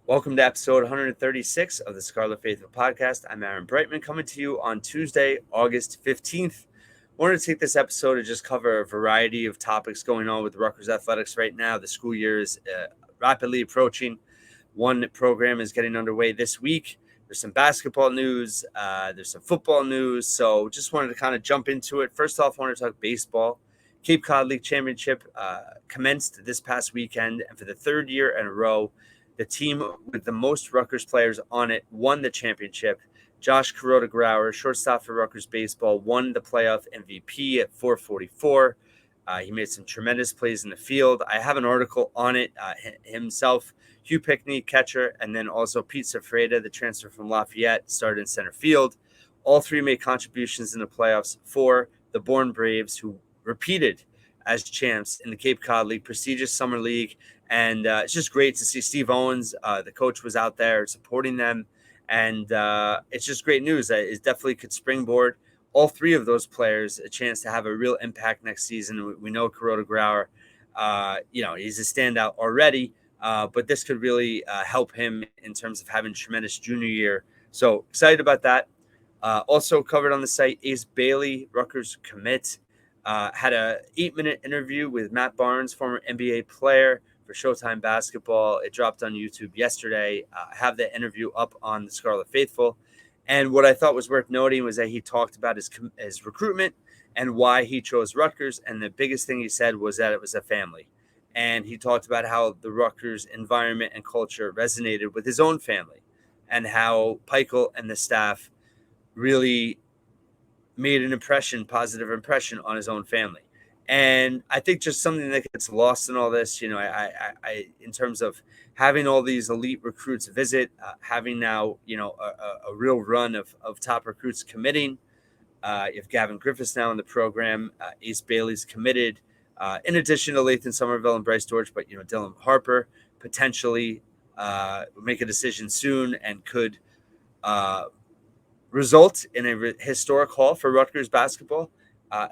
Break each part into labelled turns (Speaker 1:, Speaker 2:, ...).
Speaker 1: Welcome to episode 136 of the Scarlet Faithful podcast. I'm Aaron Brightman coming to you on Tuesday, August 15th. I wanted to take this episode to just cover a variety of topics going on with Rutgers athletics right now. The school year is rapidly approaching. One program is getting underway this week. There's some basketball news. There's some football news. So just wanted to kind of jump into it. First off, I want to talk baseball. Cape Cod League Championship commenced this past weekend, and for the third year in a row, the team with the most Rutgers players on it won the championship. Josh Kuroda-Grauer, shortstop for Rutgers baseball, won the playoff MVP at 444. He made some tremendous plays in the field. I have an article on it himself. Hugh Pickney, catcher, and then also Pete Safreda, the transfer from Lafayette, started in center field. All three made contributions in the playoffs for the Bourne Braves, who repeated as champs in the Cape Cod League, prestigious summer league. And it's just great to see Steve Owens, the coach, was out there supporting them. And it's just great news that it definitely could springboard all three of those players a chance to have a real impact next season. We know Kuroda-Grauer, he's a standout already, but this could really help him in terms of having a tremendous junior year. So excited about that. Also covered on the site, Ace Bailey, Rutgers commit, had a 8-minute interview with Matt Barnes, former NBA player for Showtime Basketball. It dropped on YouTube yesterday. I have the interview up on the Scarlet Faithful. And what I thought was worth noting was that he talked about his recruitment and why he chose Rutgers. And the biggest thing he said was that it was a family. And he talked about how the Rutgers environment and culture resonated with his own family and how Pikiell and the staff really made an positive impression on his own family. And I think just something that gets lost in all this, I in terms of having all these elite recruits visit, having now, a real run of top recruits committing. You have Gavin Griffiths now in the program. Ace Bailey's committed. In addition to Lathan Somerville and Bryce George, but, Dylan Harper potentially make a decision soon and could result in a historic haul for Rutgers basketball.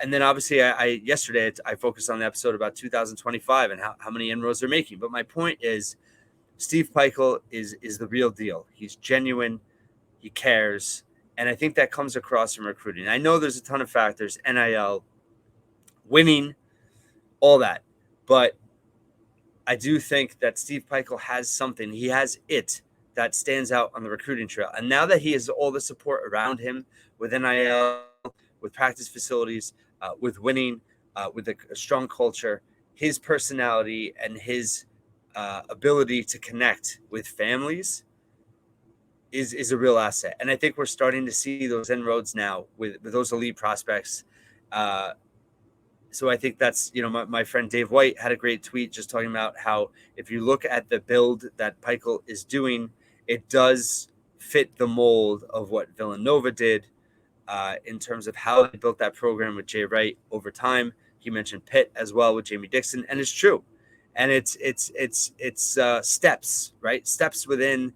Speaker 1: And then obviously yesterday I focused on the episode about 2025 and how many inroads they're making. But my point is Steve Pikiell is the real deal. He's genuine. He cares. And I think that comes across from recruiting. I know there's a ton of factors, NIL, winning, all that. But I do think that Steve Pikiell has something. He has it that stands out on the recruiting trail. And now that he has all the support around him with NIL, with practice facilities, with winning, with a strong culture, his personality and his ability to connect with families is a real asset. And I think we're starting to see those inroads now with those elite prospects. So I think that's, my friend Dave White had a great tweet just talking about how if you look at the build that Pikiell is doing, it does fit the mold of what Villanova did in terms of how they built that program with Jay Wright over time. He mentioned Pitt as well with Jamie Dixon, and it's true. And it's steps, right? Steps within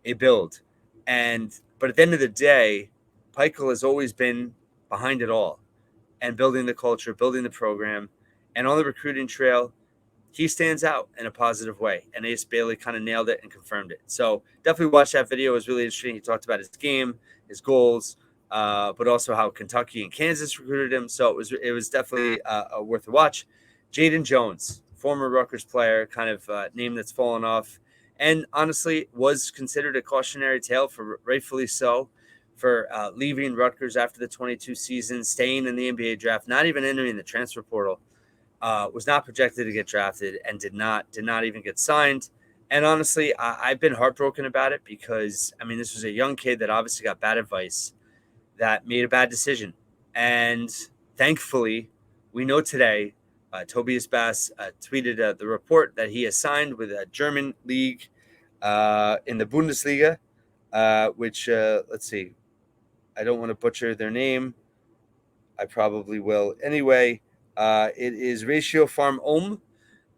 Speaker 1: a build. But at the end of the day, Pikiell has always been behind it all and building the culture, building the program. And on the recruiting trail, he stands out in a positive way. And Ace Bailey kind of nailed it and confirmed it. So definitely watch that video. It was really interesting. He talked about his game, his goals, but also how Kentucky and Kansas recruited him. So it was definitely worth a watch. Jaden Jones, former Rutgers player, kind of name that's fallen off. And honestly, was considered a cautionary tale, for rightfully so, for leaving Rutgers after the 22 season, staying in the NBA draft, not even entering the transfer portal. Was not projected to get drafted and did not even get signed. And honestly, I've been heartbroken about it because, this was a young kid that obviously got bad advice, that made a bad decision. And thankfully, we know today, Tobias Bass tweeted the report that he has signed with a German league in the Bundesliga, which, let's see, I don't want to butcher their name. I probably will. Anyway, it is Ratio Farm Ulm,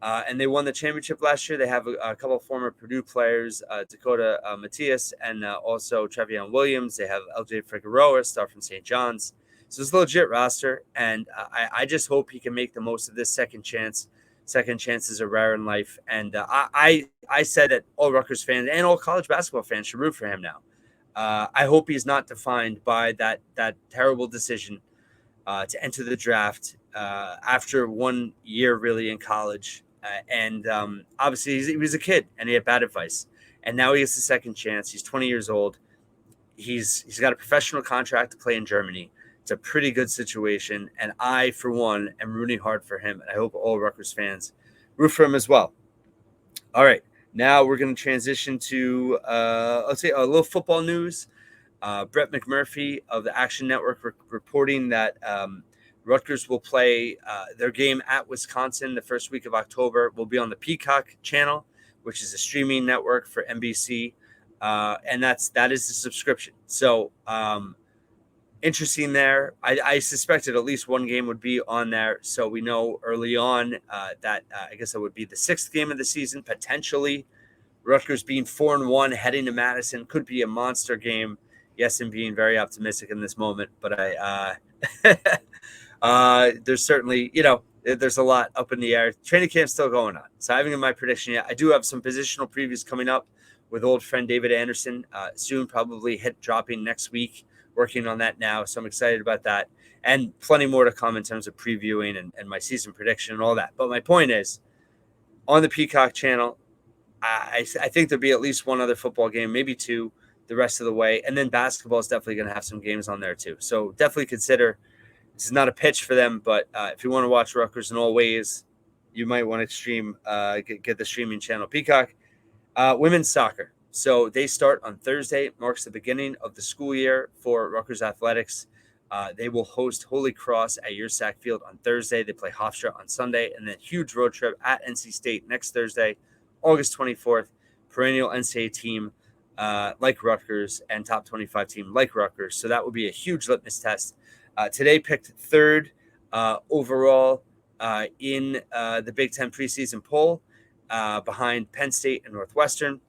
Speaker 1: and they won the championship last year. They have a couple of former Purdue players, Dakota Matthias and also Trevion Williams. They have LJ Figueroa, star from St. John's. So it's a legit roster, and I just hope he can make the most of this second chance second chances are rare in life. And I said that all Rutgers fans and all college basketball fans should root for him now. I hope he's not defined by that terrible decision to enter the draft after 1 year really in college. And obviously he was a kid and he had bad advice. And now he gets a second chance. He's 20 years old. He's got a professional contract to play in Germany. It's a pretty good situation. And I, for one, am rooting hard for him. And I hope all Rutgers fans root for him as well. All right. Now we're going to transition to, let's say, a little football news. Brett McMurphy of the Action Network reporting that Rutgers will play their game at Wisconsin the first week of October. Will be on the Peacock channel, which is a streaming network for NBC, and that is the subscription. So interesting there. I suspected at least one game would be on there, so we know early on that I guess it would be the sixth game of the season potentially. Rutgers being 4-1 heading to Madison could be a monster game. Yes, I'm being very optimistic in this moment, but there's certainly, there's a lot up in the air. Training camp's still going on, so I haven't given my prediction yet. I do have some positional previews coming up with old friend David Anderson soon, probably dropping next week. Working on that now, so I'm excited about that, and plenty more to come in terms of previewing and my season prediction and all that. But my point is, on the Peacock channel, I think there'll be at least one other football game, maybe two, the rest of the way. And then basketball is definitely going to have some games on there too. So definitely consider, this is not a pitch for them, but if you want to watch Rutgers in all ways, you might want to stream, get the streaming channel Peacock. Women's soccer. So they start on Thursday, marks the beginning of the school year for Rutgers Athletics. They will host Holy Cross at Yersack Field on Thursday. They play Hofstra on Sunday, and then huge road trip at NC State next Thursday, August 24th. Perennial NCAA team like Rutgers and top 25 team like Rutgers. So that will be a huge litmus test. Today picked third overall in the Big Ten preseason poll behind Penn State and Northwestern.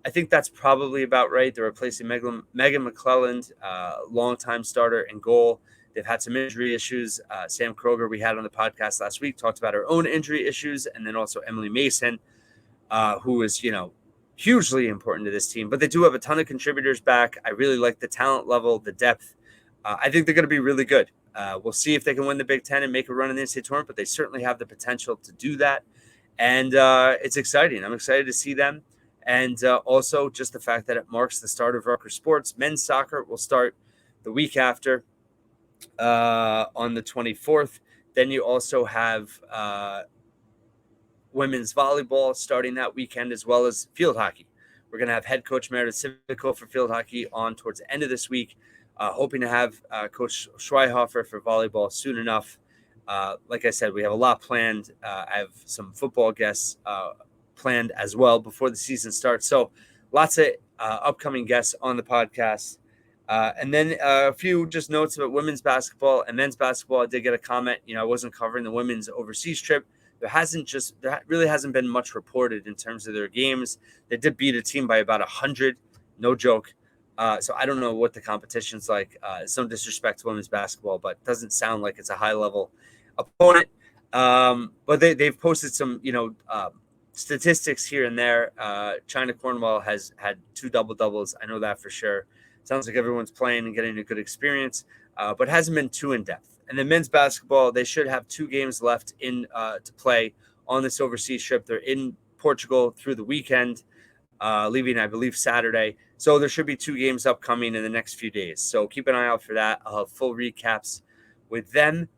Speaker 1: I think that's probably about right. They're replacing Megan McClelland, longtime starter in goal. They've had some injury issues. Sam Kroger, we had on the podcast last week, talked about her own injury issues, and then also Emily Mason, who is, hugely important to this team. But they do have a ton of contributors back. I really like the talent level, the depth. I think they're going to be really good. We'll see if they can win the Big Ten and make a run in the NCAA tournament, but they certainly have the potential to do that. And it's exciting. I'm excited to see them. And also just the fact that it marks the start of Rutgers sports. Men's soccer will start the week after on the 24th. Then you also have women's volleyball starting that weekend, as well as field hockey. We're going to have head coach Meredith Civico for field hockey on towards the end of this week. Hoping to have Coach Schweihofer for volleyball soon enough. Like I said, we have a lot planned. I have some football guests planned as well before the season starts. So lots of upcoming guests on the podcast. And then a few just notes about women's basketball and men's basketball. I did get a comment, I wasn't covering the women's overseas trip. There really hasn't been much reported in terms of their games. They did beat a team by about 100, no joke. So I don't know what the competition's like. Some disrespect to women's basketball, but it doesn't sound like it's a high level opponent. But they've posted some, statistics here and there. China Cornwall has had 2 double-doubles. I know that for sure. Sounds like everyone's playing and getting a good experience, but hasn't been too in-depth. And then men's basketball, they should have 2 games left in to play on this overseas trip. They're in Portugal through the weekend, leaving, I believe, Saturday. So there should be 2 games upcoming in the next few days. So keep an eye out for that. I'll have full recaps with them.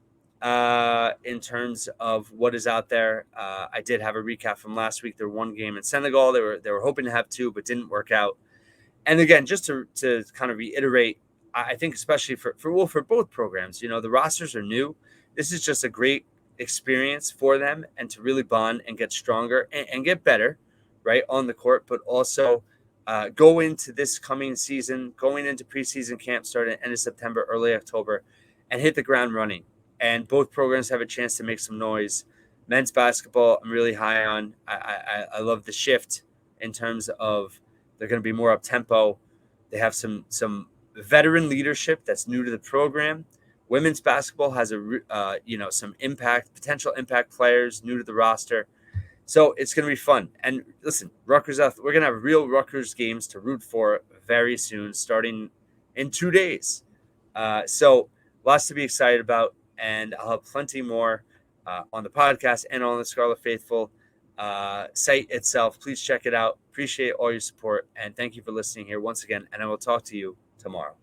Speaker 1: In terms of what is out there. I did have a recap from last week. Their 1 game in Senegal. They were hoping to have 2, but didn't work out. And again, just to kind of reiterate, I think especially for both programs, the rosters are new. This is just a great experience for them and to really bond and get stronger and get better, right, on the court, but also go into this coming season, going into preseason camp starting end of September, early October, and hit the ground running. And both programs have a chance to make some noise. Men's basketball, I'm really high on. I love the shift in terms of they're going to be more up-tempo. They have some veteran leadership that's new to the program, Women's basketball has some potential impact players new to the roster. So it's going to be fun. And listen, Rutgers, we're going to have real Rutgers games to root for very soon, starting in 2 days. So lots to be excited about. And I'll have plenty more on the podcast and on the Scarlet Faithful site itself. Please check it out. Appreciate all your support. And thank you for listening here once again. And I will talk to you tomorrow.